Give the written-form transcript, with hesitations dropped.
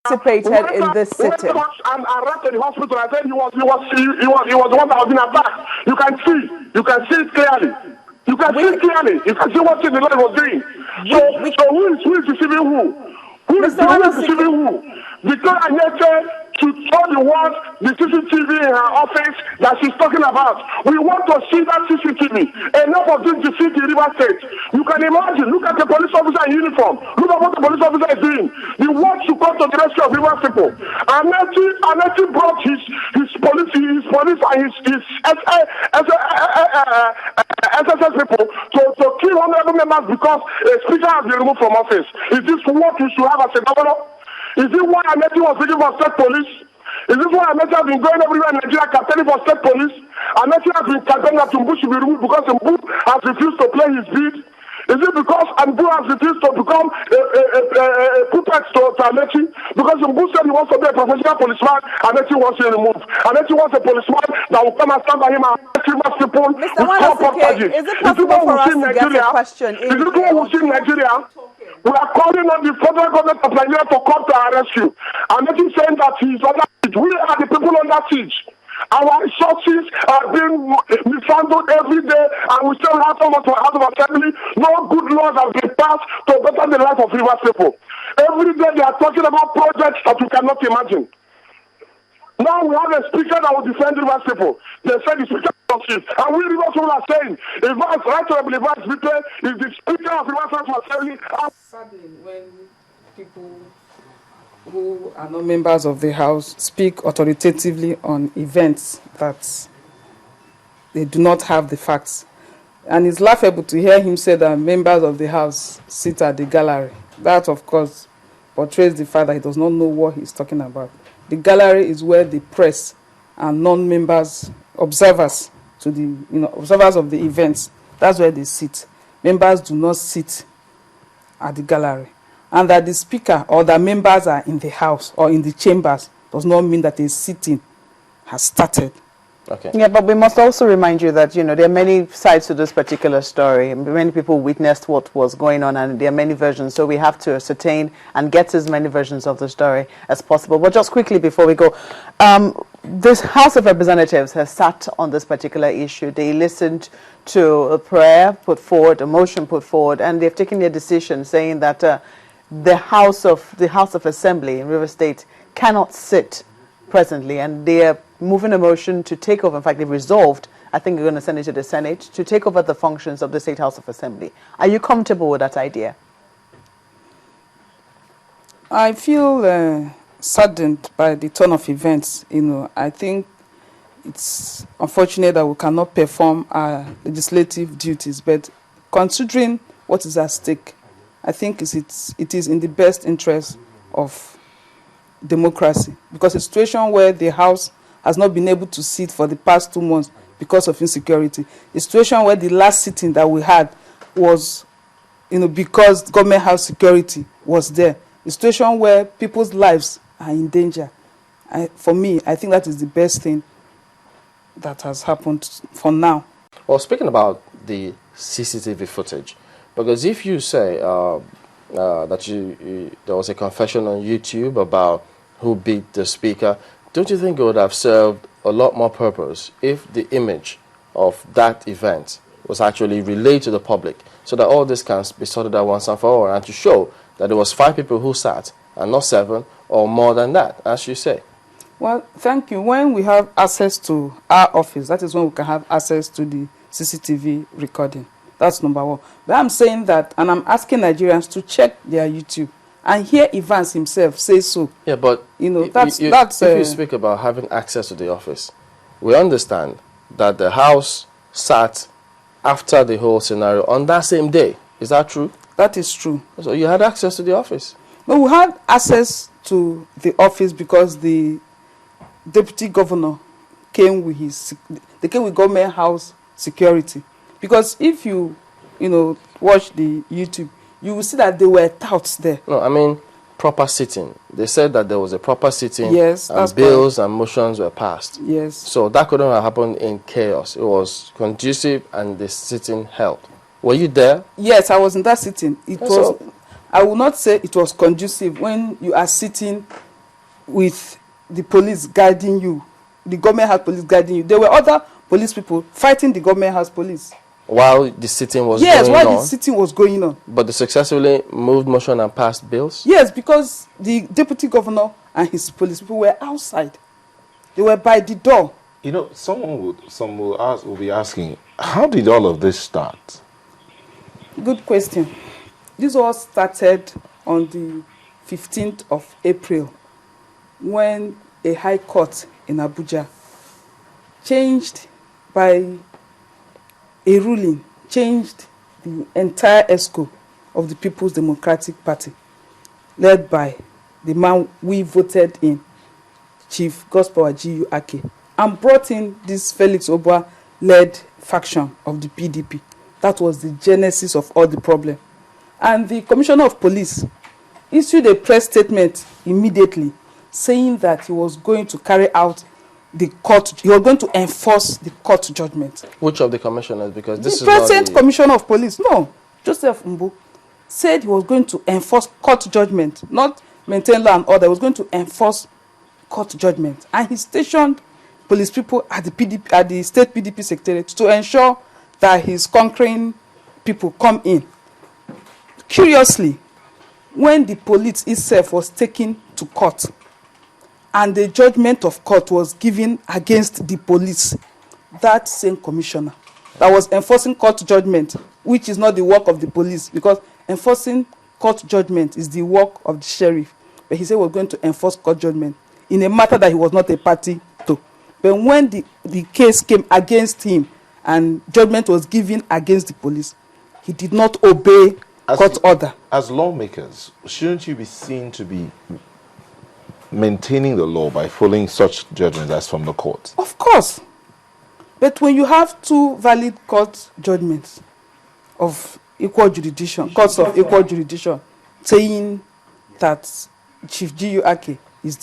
participated in this sitting. And arrived at the hospital, I said he was the one that was in attack. You can see it clearly. You can see clearly. You can see what the Lord was doing. So who is deceiving who? Who is deceiving who? Because Nyeche to tell the world the CCTV in her office that she's talking about. We want to see that CCTV. Enough of this defeat in River State. You can imagine. Look at the police officer in uniform. Look at what the police officer is doing. He wants to come to the rescue of River people. Nyeche brought his police and his SSS people to kill honorable members because a speaker has been removed from office. Is this what we should have as a governor? Is it why Nyeche was looking for state police? Is this why Nyeche has been going everywhere in Nigeria campaigning for state police? Nyeche has been campaigning that Mbu should be removed because Mbu has refused to play his bid? Is it because Mbu has refused to become a puppet to Nyeche? Because Mbu said he wants to be a professional policeman, Nyeche wants him removed. Nyeche wants a policeman that will come and stand by him and arrest people with corrupt charges. Is it possible for us to get a question? Is it what we see in Nigeria? We are calling on the federal government of Nigeria to come to our rescue. I'm not saying that he's under siege. We are the people under siege. Our resources are being mishandled every day, and we still have so much out of our family. No good laws have been passed to better the life of Rivers people. Every day they are talking about projects that we cannot imagine. Now we have a speaker that will defend Rivers people. They said the speaker and we Rivers people are saying, Right Honorable Vice Speaker is the speaker of Rivers Assembly. Sadly, when people who are not members of the House speak authoritatively on events that they do not have the facts. And it's laughable to hear him say that members of the House sit at the gallery. That, of course, portrays the fact that he does not know what he's talking about. The gallery is where the press and non-members, observers observers of the events, that's where they sit. Members do not sit at the gallery. And that the speaker or the members are in the House or in the chambers does not mean that a sitting has started. Okay. Yeah, but we must also remind you that, there are many sides to this particular story. Many people witnessed what was going on, and there are many versions. So we have to ascertain and get as many versions of the story as possible. But just quickly before we go, this House of Representatives has sat on this particular issue. They listened to a prayer put forward, a motion put forward, and they've taken their decision saying that the House of Assembly in River State cannot sit presently, and they are moving a motion to take over. In fact, they've resolved, I think they're going to send it to the Senate, to take over the functions of the State House of Assembly. Are you comfortable with that idea? I feel saddened by the turn of events. I think it's unfortunate that we cannot perform our legislative duties, but considering what is at stake, I think it is in the best interest of democracy, because a situation where the House has not been able to sit for the past 2 months because of insecurity, a situation where the last sitting that we had was, because government house security was there, a situation where people's lives are in danger. For me, I think that is the best thing that has happened for now. Well, speaking about the CCTV footage, because if you say that there was a confession on YouTube about who beat the speaker, don't you think it would have served a lot more purpose if the image of that event was actually relayed to the public, so that all this can be sorted out once and for all, and to show that there was 5 people who sat and not 7 or more than that, as you say? Well, thank you. When we have access to our office, that is when we can have access to the CCTV recording. That's number one. But I'm saying that, and I'm asking Nigerians to check their YouTube and hear Evans himself say so. Yeah, but that's if you speak about having access to the office, we understand that the House sat after the whole scenario on that same day. Is that true? That is true. So you had access to the office? No, we had access to the office because the deputy governor came with government house security. Because if you watch the YouTube, you will see that there were touts there. No, I mean proper sitting. They said that there was a proper sitting. Yes, and bills and motions were passed. Yes. So that couldn't have happened in chaos. It was conducive and the sitting held. Were you there? Yes, I was in that sitting. I will not say it was conducive when you are sitting with the police guiding you. The government has police guiding you. There were other police people fighting the government house police. While the sitting was Yes, going while on? the sitting was going on. But they successfully moved motion and passed bills? Yes, because the deputy governor and his police people were outside. They were by the door. You know, some will be asking, how did all of this start? Good question. This all started on the 15th of April when a high court in Abuja changed by a ruling, changed the entire ESCO of the People's Democratic Party, led by the man we voted in, Chief Gospel G.U. Ake, and brought in this Felix Obua-led faction of the PDP. That was the genesis of all the problem. And the Commissioner of Police issued a press statement immediately saying that he was going to carry out the court, he was going to enforce the court judgment. Which of the commissioners? Because this The is not present the... Commissioner of Police, no, Joseph Mbu, said he was going to enforce court judgment, not maintain law and order. He was going to enforce court judgment. And he stationed police people at the PDP, at the state PDP secretariat to ensure that his conquering people come in. Curiously, when the police itself was taken to court and the judgment of court was given against the police, that same commissioner that was enforcing court judgment, which is not the work of the police, because enforcing court judgment is the work of the sheriff, but he said he was going to enforce court judgment in a matter that he was not a party to. But when the case came against him and judgment was given against the police, he did not obey court order. As lawmakers, shouldn't you be seen to be maintaining the law by following such judgments as from the court? Of course. But when you have two valid court judgments of equal jurisdiction, courts of equal jurisdiction, saying that Chief G.U. Ake is